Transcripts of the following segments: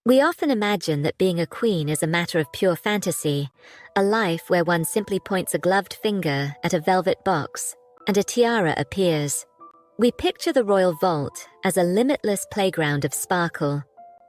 We often imagine that being a queen is a matter of pure fantasy, a life where one simply points a gloved finger at a velvet box and a tiara appears. We picture the royal vault as a limitless playground of sparkle,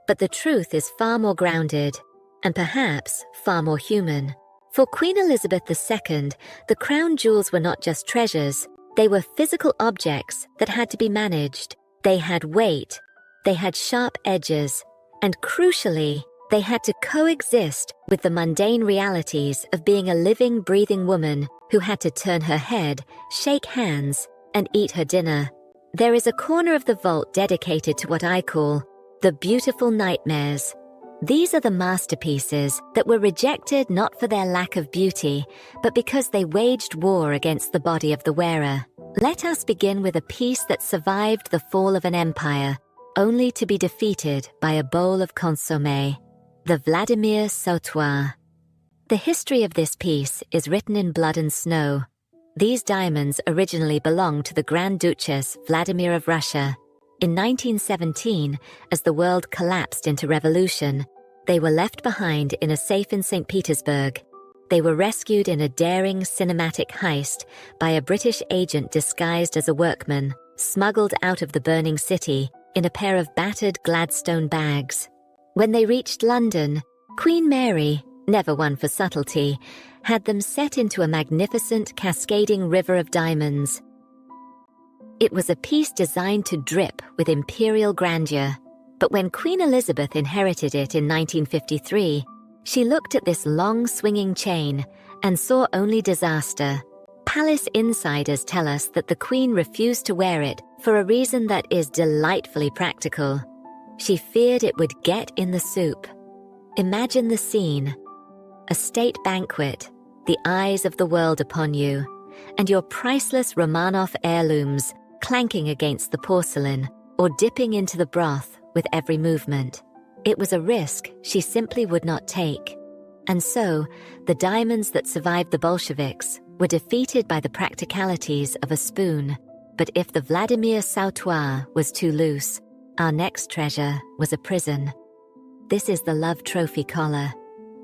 but the truth is far more grounded and perhaps far more human. For Queen Elizabeth II, the crown jewels were not just treasures, they were physical objects that had to be managed. They had weight, they had sharp edges, and crucially, they had to coexist with the mundane realities of being a living, breathing woman who had to turn her head, shake hands, and eat her dinner. There is a corner of the vault dedicated to what I call the beautiful nightmares. These are the masterpieces that were rejected not for their lack of beauty, but because they waged war against the body of the wearer. Let us begin with a piece that survived the fall of an empire, only to be defeated by a bowl of consommé, the Vladimir Sautoir. The history of this piece is written in blood and snow. These diamonds originally belonged to the Grand Duchess Vladimir of Russia. In 1917, as the world collapsed into revolution, they were left behind in a safe in St. Petersburg. They were rescued in a daring cinematic heist by a British agent disguised as a workman, smuggled out of the burning city in a pair of battered Gladstone bags. When they reached London, Queen Mary, never one for subtlety, had them set into a magnificent cascading river of diamonds. It was a piece designed to drip with imperial grandeur. But when Queen Elizabeth inherited it in 1953, she looked at this long swinging chain and saw only disaster. Palace insiders tell us that the Queen refused to wear it for a reason that is delightfully practical. She feared it would get in the soup. Imagine the scene. A state banquet, the eyes of the world upon you, and your priceless Romanov heirlooms clanking against the porcelain or dipping into the broth with every movement. It was a risk she simply would not take. And so, the diamonds that survived the Bolsheviks were defeated by the practicalities of a spoon. But if the Vladimir Sautoir was too loose, our next treasure was a prison. This is the Love Trophy collar.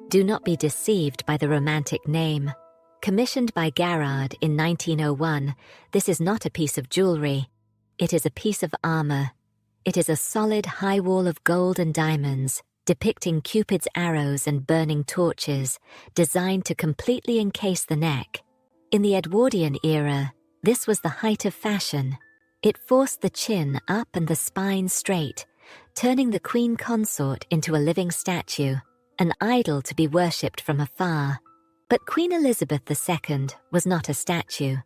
Do not be deceived by the romantic name. Commissioned by Garrard in 1901, this is not a piece of jewelry. It is a piece of armor. It is a solid high wall of gold and diamonds, depicting Cupid's arrows and burning torches, designed to completely encase the neck. In the Edwardian era, this was the height of fashion. It forced the chin up and the spine straight, turning the queen consort into a living statue, an idol to be worshipped from afar. But Queen Elizabeth II was not a statue.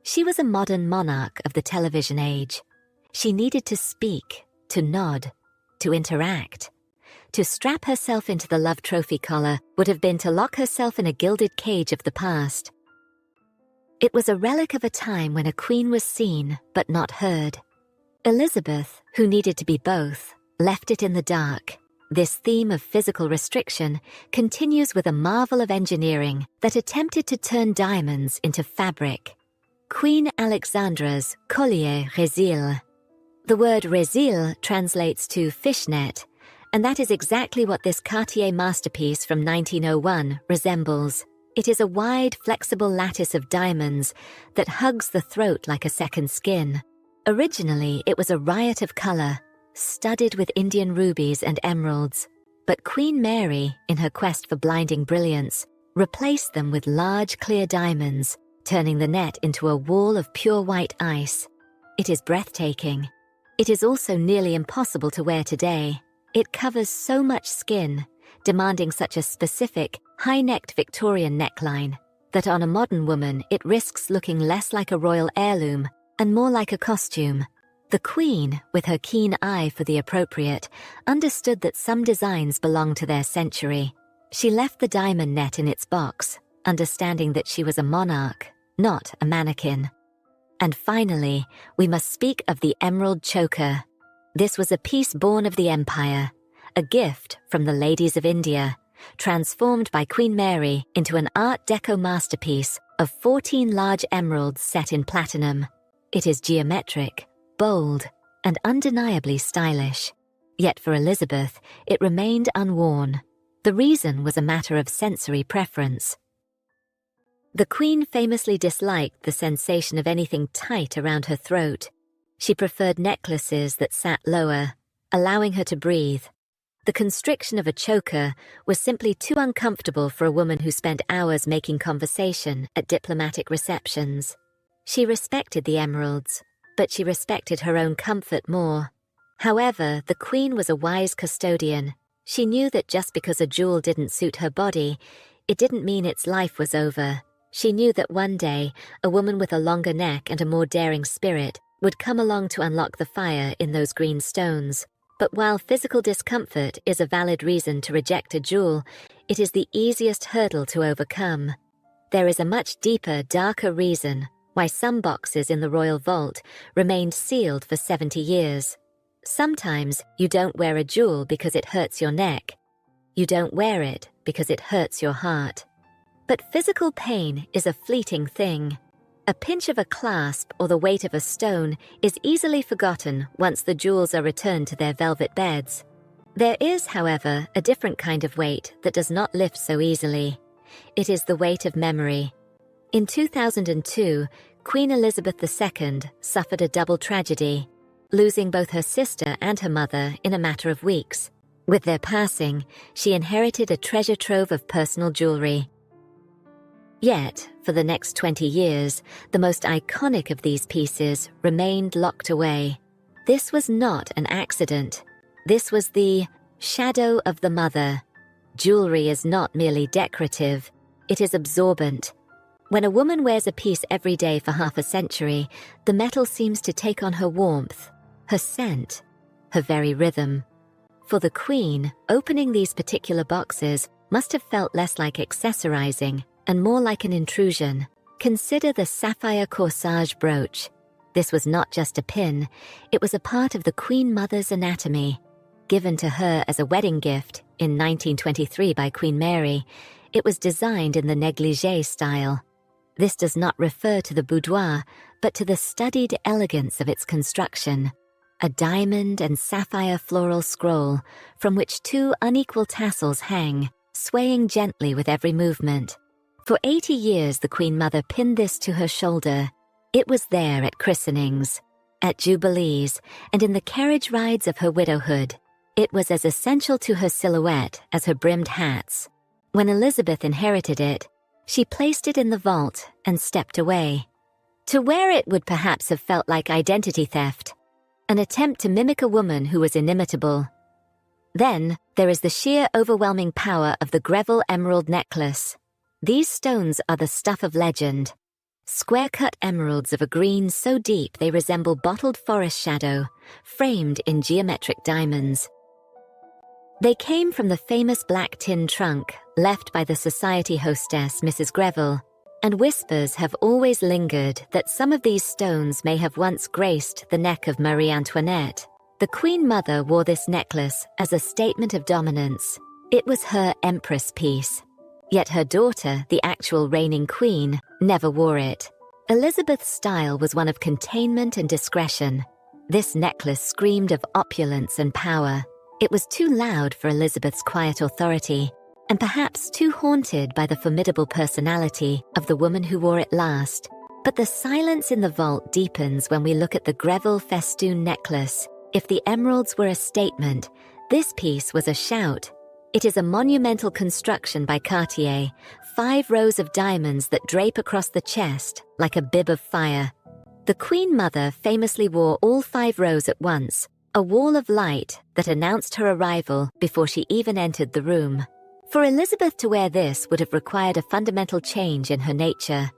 She was a modern monarch of the television age. She needed to speak, to nod, to interact. To strap herself into the Love Trophy collar would have been to lock herself in a gilded cage of the past. It was a relic of a time when a queen was seen but not heard. Elizabeth, who needed to be both, left it in the dark. This theme of physical restriction continues with a marvel of engineering that attempted to turn diamonds into fabric. Queen Alexandra's collier résil. The word résil translates to fishnet, and that is exactly what this Cartier masterpiece from 1901 resembles. It is a wide, flexible lattice of diamonds that hugs the throat like a second skin. Originally, it was a riot of color, studded with Indian rubies and emeralds, but Queen Mary, in her quest for blinding brilliance, replaced them with large, clear diamonds, turning the net into a wall of pure white ice. It is breathtaking. It is also nearly impossible to wear today. It covers so much skin, demanding such a specific, high-necked Victorian neckline, that on a modern woman it risks looking less like a royal heirloom and more like a costume. The Queen, with her keen eye for the appropriate, understood that some designs belonged to their century. She left the diamond net in its box, understanding that she was a monarch, not a mannequin. And finally, we must speak of the emerald choker. This was a piece born of the empire, a gift from the ladies of India, transformed by Queen Mary into an Art Deco masterpiece of 14 large emeralds set in platinum. It is geometric, bold, and undeniably stylish. Yet for Elizabeth, it remained unworn. The reason was a matter of sensory preference. The Queen famously disliked the sensation of anything tight around her throat. She preferred necklaces that sat lower, allowing her to breathe. The constriction of a choker was simply too uncomfortable for a woman who spent hours making conversation at diplomatic receptions. She respected the emeralds, but she respected her own comfort more. However, the Queen was a wise custodian. She knew that just because a jewel didn't suit her body, it didn't mean its life was over. She knew that one day, a woman with a longer neck and a more daring spirit would come along to unlock the fire in those green stones. But while physical discomfort is a valid reason to reject a jewel, it is the easiest hurdle to overcome. There is a much deeper, darker reason why some boxes in the royal vault remained sealed for 70 years. Sometimes you don't wear a jewel because it hurts your neck. You don't wear it because it hurts your heart. But physical pain is a fleeting thing. A pinch of a clasp or the weight of a stone is easily forgotten once the jewels are returned to their velvet beds. There is, however, a different kind of weight that does not lift so easily. It is the weight of memory. In 2002, Queen Elizabeth II suffered a double tragedy, losing both her sister and her mother in a matter of weeks. With their passing, she inherited a treasure trove of personal jewelry. Yet, for the next 20 years, the most iconic of these pieces remained locked away. This was not an accident. This was the shadow of the mother. Jewelry is not merely decorative, it is absorbent. When a woman wears a piece every day for half a century, the metal seems to take on her warmth, her scent, her very rhythm. For the Queen, opening these particular boxes must have felt less like accessorizing and more like an intrusion. Consider the sapphire corsage brooch. This was not just a pin, it was a part of the Queen Mother's anatomy. Given to her as a wedding gift in 1923 by Queen Mary, it was designed in the negligée style. This does not refer to the boudoir, but to the studied elegance of its construction. A diamond and sapphire floral scroll from which two unequal tassels hang, swaying gently with every movement. For 80 years the Queen Mother pinned this to her shoulder. It was there at christenings, at jubilees, and in the carriage rides of her widowhood. It was as essential to her silhouette as her brimmed hats. When Elizabeth inherited it, she placed it in the vault and stepped away. To wear it would perhaps have felt like identity theft, an attempt to mimic a woman who was inimitable. Then there is the sheer overwhelming power of the Greville emerald necklace. These stones are the stuff of legend. Square-cut emeralds of a green so deep they resemble bottled forest shadow, framed in geometric diamonds. They came from the famous black tin trunk left by the society hostess Mrs. Greville, and whispers have always lingered that some of these stones may have once graced the neck of Marie Antoinette. The Queen Mother wore this necklace as a statement of dominance. It was her empress piece. Yet her daughter, the actual reigning queen, never wore it. Elizabeth's style was one of containment and discretion. This necklace screamed of opulence and power. It was too loud for Elizabeth's quiet authority, and perhaps too haunted by the formidable personality of the woman who wore it last. But the silence in the vault deepens when we look at the Greville festoon necklace. If the emeralds were a statement, this piece was a shout. It is a monumental construction by Cartier, 5 rows of diamonds that drape across the chest like a bib of fire. The Queen Mother famously wore all 5 rows at once, a wall of light that announced her arrival before she even entered the room. For Elizabeth to wear this would have required a fundamental change in her nature.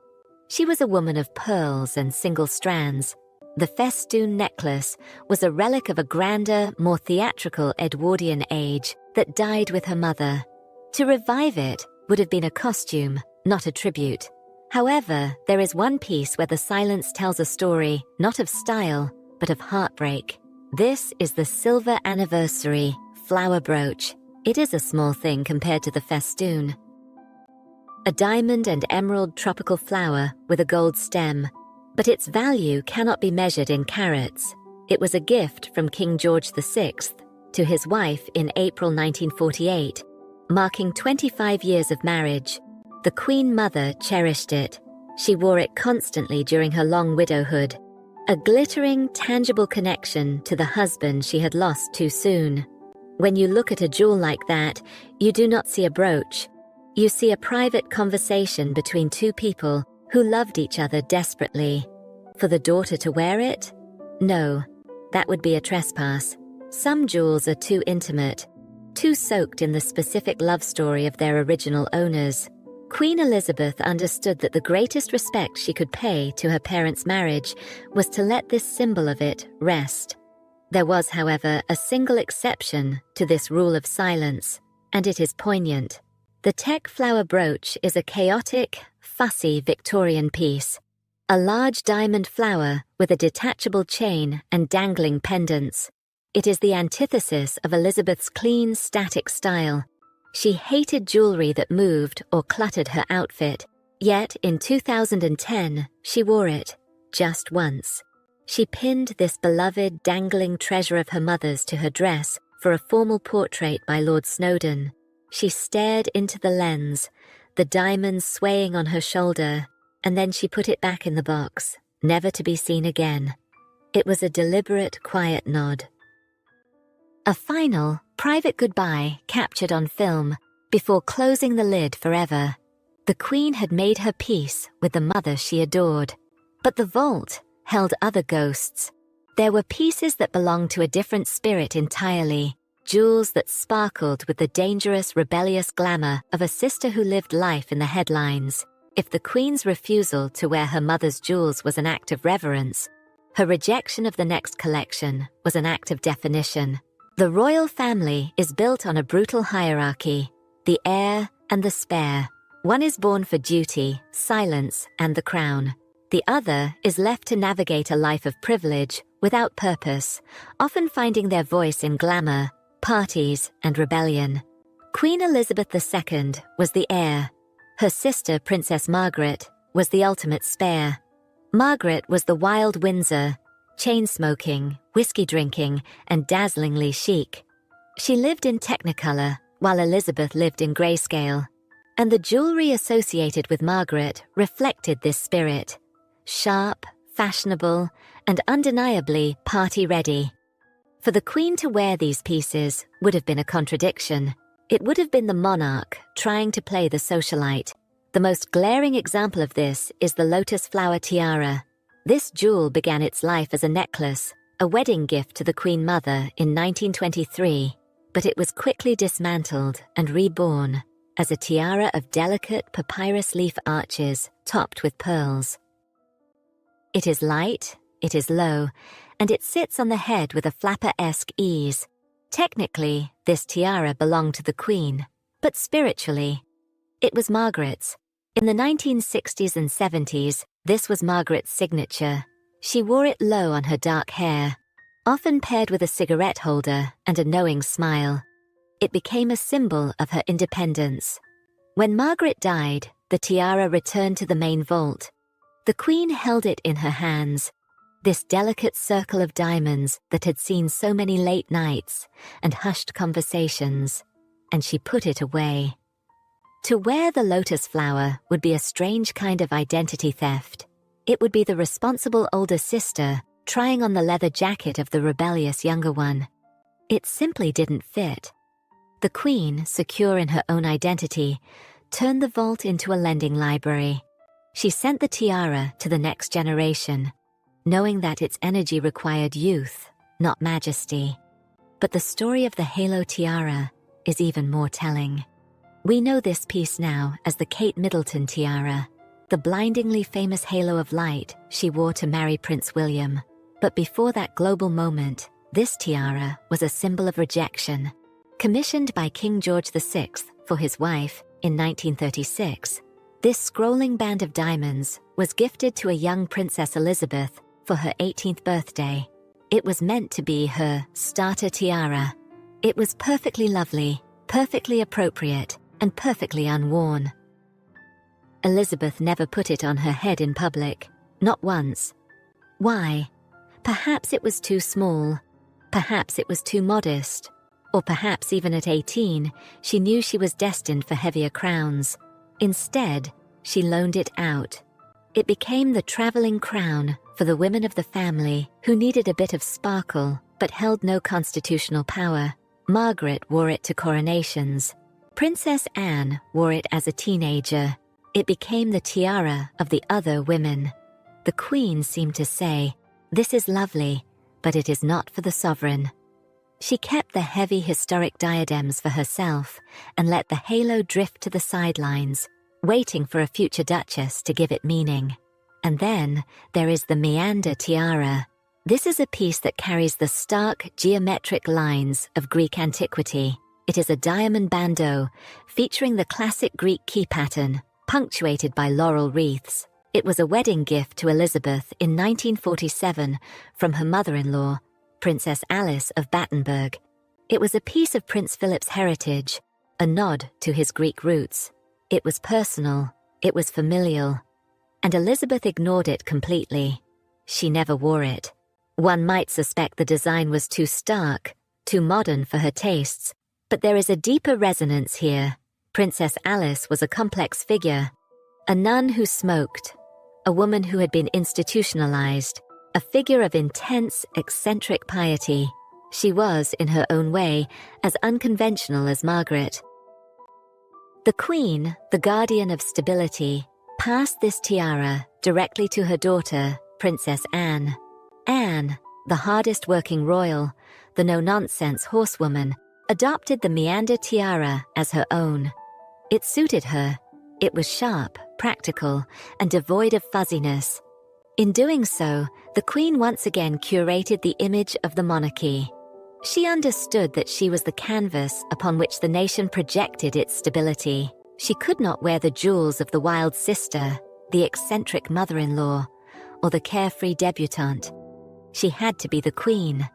She was a woman of pearls and single strands. The festoon necklace was a relic of a grander, more theatrical Edwardian age that died with her mother. To revive it would have been a costume, not a tribute. However, there is one piece where the silence tells a story, not of style, but of heartbreak. This is the silver anniversary flower brooch. It is a small thing compared to the festoon. A diamond and emerald tropical flower with a gold stem, but its value cannot be measured in carats. It was a gift from King George VI to his wife in April 1948, marking 25 years of marriage. The Queen Mother cherished it. She wore it constantly during her long widowhood, a glittering, tangible connection to the husband she had lost too soon. When you look at a jewel like that, you do not see a brooch. You see a private conversation between two people who loved each other desperately. For the daughter to wear it? No, that would be a trespass. Some jewels are too intimate, too soaked in the specific love story of their original owners. Queen Elizabeth understood that the greatest respect she could pay to her parents' marriage was to let this symbol of it rest. There was, however, a single exception to this rule of silence, and it is poignant. The teak flower brooch is a chaotic, fussy Victorian piece. A large diamond flower with a detachable chain and dangling pendants. It is the antithesis of Elizabeth's clean, static style. She hated jewelry that moved or cluttered her outfit, yet in 2010 she wore it, just once. She pinned this beloved, dangling treasure of her mother's to her dress for a formal portrait by Lord Snowdon. She stared into the lens, the diamonds swaying on her shoulder, and then she put it back in the box, never to be seen again. It was a deliberate, quiet nod. A final, private goodbye captured on film before closing the lid forever. The Queen had made her peace with the mother she adored. But the vault held other ghosts. There were pieces that belonged to a different spirit entirely, jewels that sparkled with the dangerous, rebellious glamour of a sister who lived life in the headlines. If the Queen's refusal to wear her mother's jewels was an act of reverence, her rejection of the next collection was an act of definition. The royal family is built on a brutal hierarchy, the heir and the spare. One is born for duty, silence, and the crown. The other is left to navigate a life of privilege without purpose, often finding their voice in glamour, parties, and rebellion. Queen Elizabeth II was the heir. Her sister, Princess Margaret, was the ultimate spare. Margaret was the wild Windsor, chain-smoking, whiskey-drinking, and dazzlingly chic. She lived in Technicolor, while Elizabeth lived in grayscale. And the jewelry associated with Margaret reflected this spirit. Sharp, fashionable, and undeniably party-ready. For the Queen to wear these pieces would have been a contradiction. It would have been the monarch trying to play the socialite. The most glaring example of this is the lotus flower tiara. This jewel began its life as a necklace, a wedding gift to the Queen Mother in 1923, but it was quickly dismantled and reborn as a tiara of delicate papyrus leaf arches topped with pearls. It is light, it is low, and it sits on the head with a flapper-esque ease. Technically, this tiara belonged to the Queen, but spiritually, it was Margaret's. In the 1960s and 70s, this was Margaret's signature. She wore it low on her dark hair, often paired with a cigarette holder and a knowing smile. It became a symbol of her independence. When Margaret died, the tiara returned to the main vault. The Queen held it in her hands, this delicate circle of diamonds that had seen so many late nights and hushed conversations, and she put it away. To wear the lotus flower would be a strange kind of identity theft. It would be the responsible older sister trying on the leather jacket of the rebellious younger one. It simply didn't fit. The Queen, secure in her own identity, turned the vault into a lending library. She sent the tiara to the next generation, knowing that its energy required youth, not majesty. But the story of the halo tiara is even more telling. We know this piece now as the Kate Middleton tiara, the blindingly famous halo of light she wore to marry Prince William. But before that global moment, this tiara was a symbol of rejection. Commissioned by King George VI for his wife in 1936, this scrolling band of diamonds was gifted to a young Princess Elizabeth for her 18th birthday. It was meant to be her starter tiara. It was perfectly lovely, perfectly appropriate, and perfectly unworn. Elizabeth never put it on her head in public, not once. Why? Perhaps it was too small. Perhaps it was too modest. Or perhaps even at 18, she knew she was destined for heavier crowns. Instead, she loaned it out. It became the traveling crown for the women of the family who needed a bit of sparkle but held no constitutional power. Margaret wore it to coronations. Princess Anne wore it as a teenager. It became the tiara of the other women. The Queen seemed to say, "This is lovely, but it is not for the sovereign." She kept the heavy historic diadems for herself and let the halo drift to the sidelines, waiting for a future duchess to give it meaning. And then there is the meander tiara. This is a piece that carries the stark geometric lines of Greek antiquity. It is a diamond bandeau featuring the classic Greek key pattern, punctuated by laurel wreaths. It was a wedding gift to Elizabeth in 1947 from her mother-in-law, Princess Alice of Battenberg. It was a piece of Prince Philip's heritage, a nod to his Greek roots. It was personal, it was familial, and Elizabeth ignored it completely. She never wore it. One might suspect the design was too stark, too modern for her tastes, but there is a deeper resonance here. Princess Alice was a complex figure, a nun who smoked, a woman who had been institutionalized, a figure of intense, eccentric piety. She was, in her own way, as unconventional as Margaret. The Queen, the guardian of stability, passed this tiara directly to her daughter, Princess Anne. Anne, the hardest-working royal, the no-nonsense horsewoman, adopted the meander tiara as her own. It suited her. It was sharp, practical, and devoid of fuzziness. In doing so, the Queen once again curated the image of the monarchy. She understood that she was the canvas upon which the nation projected its stability. She could not wear the jewels of the wild sister, the eccentric mother-in-law, or the carefree debutante. She had to be the Queen.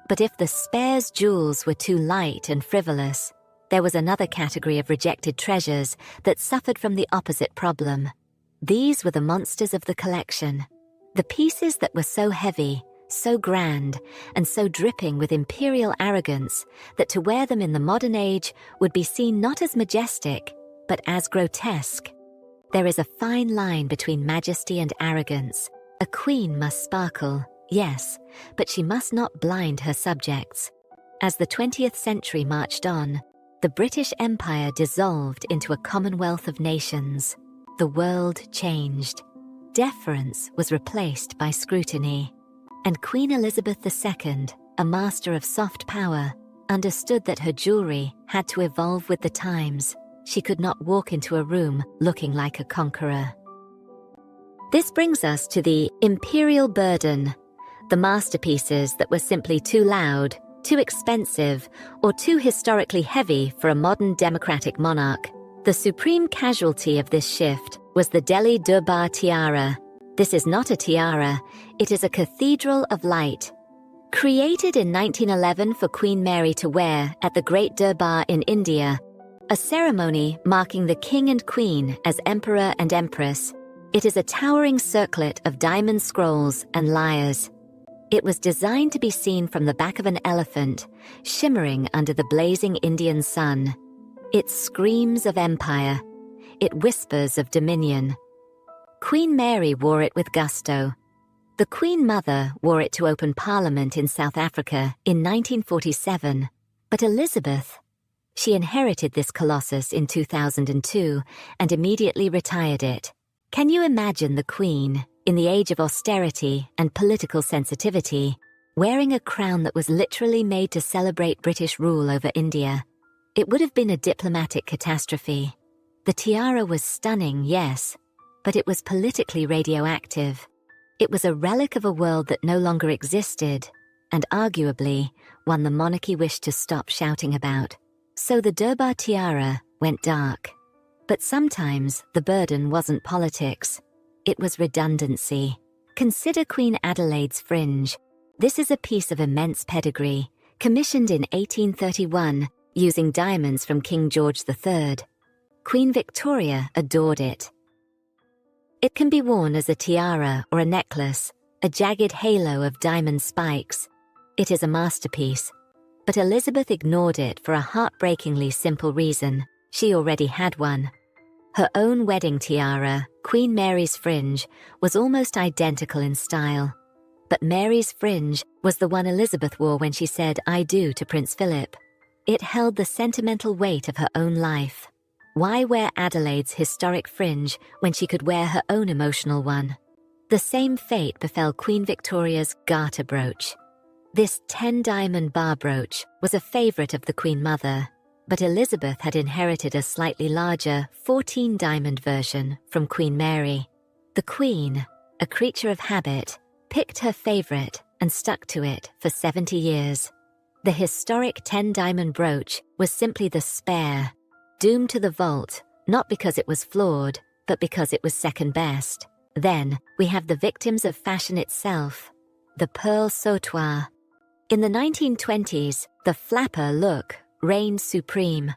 But if the spare's jewels were too light and frivolous, there was another category of rejected treasures that suffered from the opposite problem. These were the monsters of the collection. The pieces that were so heavy, so grand, and so dripping with imperial arrogance that to wear them in the modern age would be seen not as majestic, but as grotesque. There is a fine line between majesty and arrogance. A queen must sparkle, yes, but she must not blind her subjects. As the 20th century marched on, the British Empire dissolved into a commonwealth of nations. The world changed. Deference was replaced by scrutiny. And Queen Elizabeth II, a master of soft power, understood that her jewelry had to evolve with the times. She could not walk into a room looking like a conqueror. This brings us to the imperial burden, the masterpieces that were simply too loud, too expensive, or too historically heavy for a modern democratic monarch. The supreme casualty of this shift was the Delhi Durbar tiara. This is not a tiara, it is a cathedral of light. Created in 1911 for Queen Mary to wear at the Great Durbar in India, a ceremony marking the king and queen as emperor and empress, it is a towering circlet of diamond scrolls and lyres. It was designed to be seen from the back of an elephant, shimmering under the blazing Indian sun. It screams of empire. It whispers of dominion. Queen Mary wore it with gusto. The Queen Mother wore it to open Parliament in South Africa in 1947. But Elizabeth, she inherited this colossus in 2002 and immediately retired it. Can you imagine the Queen, in the age of austerity and political sensitivity, wearing a crown that was literally made to celebrate British rule over India? It would have been a diplomatic catastrophe. The tiara was stunning, yes, but it was politically radioactive. It was a relic of a world that no longer existed, and arguably one the monarchy wished to stop shouting about. So the Durbar tiara went dark. But sometimes the burden wasn't politics. It was redundancy. Consider Queen Adelaide's fringe. This is a piece of immense pedigree, commissioned in 1831 using diamonds from King George III. Queen Victoria adored it. It can be worn as a tiara or a necklace, a jagged halo of diamond spikes. It is a masterpiece. But Elizabeth ignored it for a heartbreakingly simple reason: she already had one. Her own wedding tiara, Queen Mary's fringe, was almost identical in style. But Mary's fringe was the one Elizabeth wore when she said "I do" to Prince Philip. It held the sentimental weight of her own life. Why wear Adelaide's historic fringe when she could wear her own emotional one? The same fate befell Queen Victoria's garter brooch. This 10-diamond bar brooch was a favourite of the Queen Mother, but Elizabeth had inherited a slightly larger 14-diamond version from Queen Mary. The Queen, a creature of habit, picked her favourite and stuck to it for 70 years. The historic 10-diamond brooch was simply the spare, doomed to the vault, not because it was flawed, but because it was second best. Then, we have the victims of fashion itself, the pearl sautoir. In the 1920s, the flapper look reigned supreme.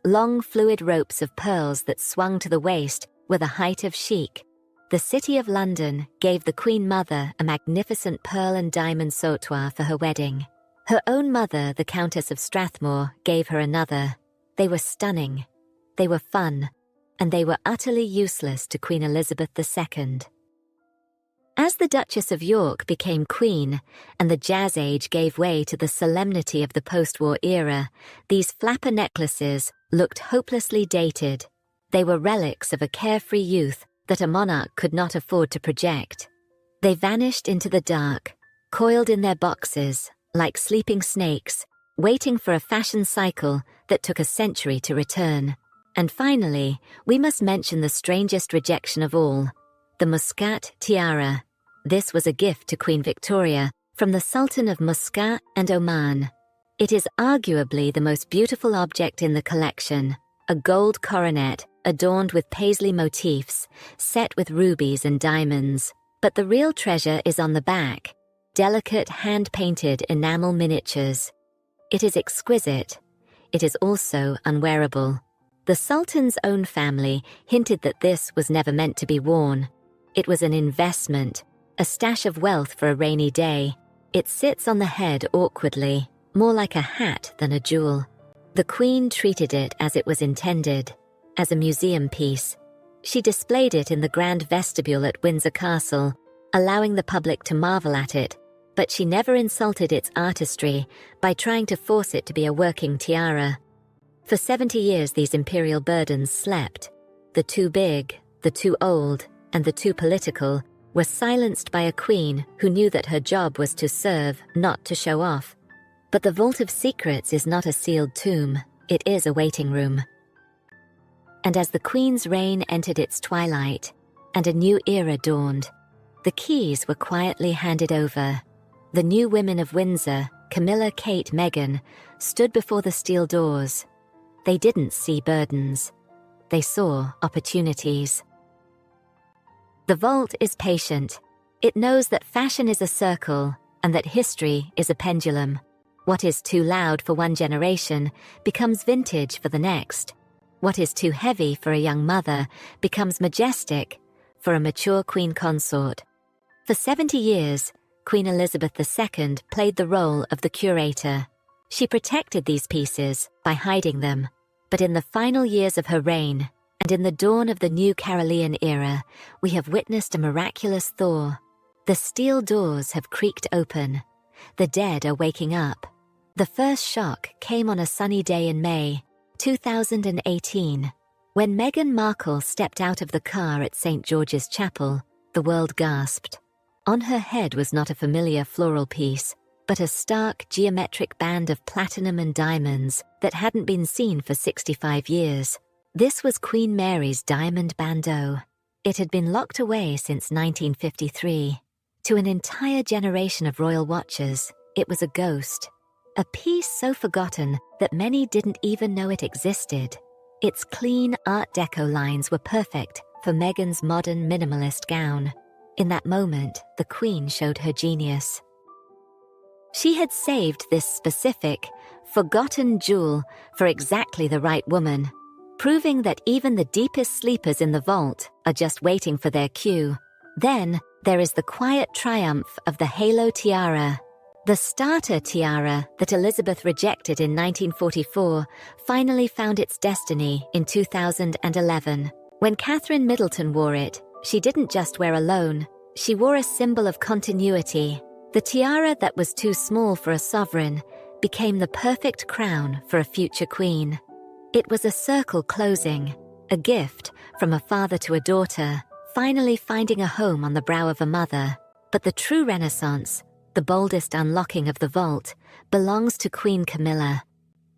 Long fluid ropes of pearls that swung to the waist were the height of chic. The City of London gave the Queen Mother a magnificent pearl and diamond sautoir for her wedding. Her own mother, the Countess of Strathmore, gave her another. They were stunning, they were fun, and they were utterly useless to Queen Elizabeth II. As the Duchess of York became queen and the Jazz Age gave way to the solemnity of the post-war era, these flapper necklaces looked hopelessly dated. They were relics of a carefree youth that a monarch could not afford to project. They vanished into the dark, coiled in their boxes, like sleeping snakes, waiting for a fashion cycle that took a century to return. And finally, we must mention the strangest rejection of all: the Muscat tiara. This was a gift to Queen Victoria from the Sultan of Muscat and Oman. It is arguably the most beautiful object in the collection, a gold coronet adorned with paisley motifs, set with rubies and diamonds. But the real treasure is on the back, delicate hand-painted enamel miniatures. It is exquisite. It is also unwearable. The Sultan's own family hinted that this was never meant to be worn. It was an investment, a stash of wealth for a rainy day. It sits on the head awkwardly, more like a hat than a jewel. The Queen treated it as it was intended, as a museum piece. She displayed it in the grand vestibule at Windsor Castle, allowing the public to marvel at it, but she never insulted its artistry by trying to force it to be a working tiara. For 70 years these imperial burdens slept. The too big, the too old, and the too political were silenced by a queen who knew that her job was to serve, not to show off. But the Vault of Secrets is not a sealed tomb, it is a waiting room. And as the Queen's reign entered its twilight, and a new era dawned, the keys were quietly handed over. The new women of Windsor, Camilla, Kate, Meghan, stood before the steel doors. They didn't see burdens. They saw opportunities. The vault is patient. It knows that fashion is a circle and that history is a pendulum. What is too loud for one generation becomes vintage for the next. What is too heavy for a young mother becomes majestic for a mature queen consort. For 70 years, Queen Elizabeth II played the role of the curator. She protected these pieces by hiding them. But in the final years of her reign, and in the dawn of the new Carolean era, we have witnessed a miraculous thaw. The steel doors have creaked open. The dead are waking up. The first shock came on a sunny day in May 2018. When Meghan Markle stepped out of the car at St. George's Chapel, the world gasped. On her head was not a familiar floral piece, but a stark geometric band of platinum and diamonds that hadn't been seen for 65 years. This was Queen Mary's diamond bandeau. It had been locked away since 1953. To an entire generation of royal watchers, it was a ghost. A piece so forgotten that many didn't even know it existed. Its clean Art Deco lines were perfect for Meghan's modern minimalist gown. In that moment, the Queen showed her genius. She had saved this specific, forgotten jewel for exactly the right woman, proving that even the deepest sleepers in the vault are just waiting for their cue. Then, there is the quiet triumph of the halo tiara. The starter tiara that Elizabeth rejected in 1944 finally found its destiny in 2011. When Catherine Middleton wore it, she didn't just wear alone, she wore a symbol of continuity. The tiara that was too small for a sovereign became the perfect crown for a future queen. It was a circle closing, a gift from a father to a daughter, finally finding a home on the brow of a mother. But the true Renaissance, the boldest unlocking of the vault, belongs to Queen Camilla.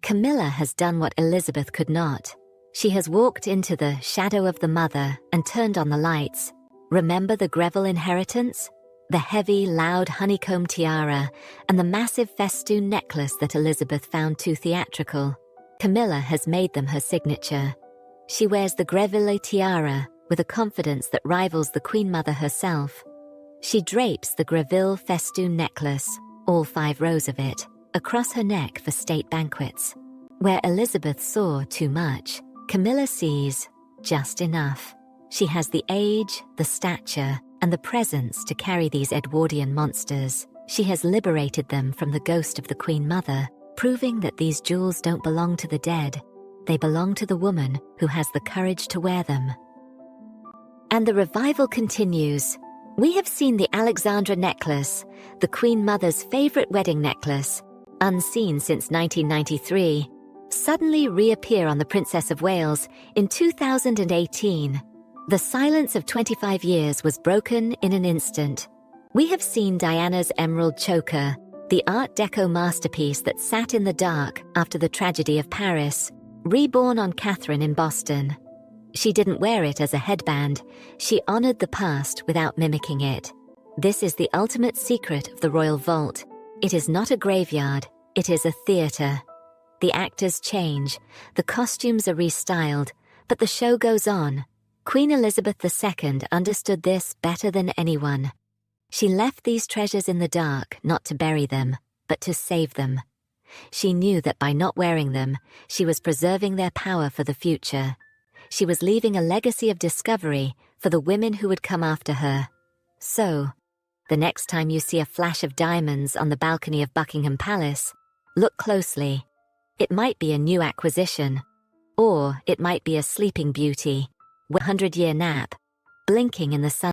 Camilla has done what Elizabeth could not. She has walked into the shadow of the mother and turned on the lights. Remember the Greville inheritance? The heavy, loud honeycomb tiara and the massive festoon necklace that Elizabeth found too theatrical. Camilla has made them her signature. She wears the Greville tiara with a confidence that rivals the Queen Mother herself. She drapes the Greville festoon necklace, all 5 rows of it, across her neck for state banquets. Where Elizabeth saw too much, Camilla sees just enough. She has the age, the stature, and the presence to carry these Edwardian monsters. She has liberated them from the ghost of the Queen Mother, proving that these jewels don't belong to the dead. They belong to the woman who has the courage to wear them. And the revival continues. We have seen the Alexandra necklace, the Queen Mother's favorite wedding necklace, unseen since 1993, suddenly reappear on the Princess of Wales in 2018. The silence of 25 years was broken in an instant. We have seen Diana's emerald choker, the Art Deco masterpiece that sat in the dark after the tragedy of Paris, reborn on Catherine in Boston. She didn't wear it as a headband, she honored the past without mimicking it. This is the ultimate secret of the Royal Vault. It is not a graveyard, it is a theatre. The actors change, the costumes are restyled, but the show goes on. Queen Elizabeth II understood this better than anyone. She left these treasures in the dark not to bury them, but to save them. She knew that by not wearing them, she was preserving their power for the future. She was leaving a legacy of discovery for the women who would come after her. So, the next time you see a flash of diamonds on the balcony of Buckingham Palace, look closely. It might be a new acquisition, or it might be a sleeping beauty, 100-year nap, blinking in the sun.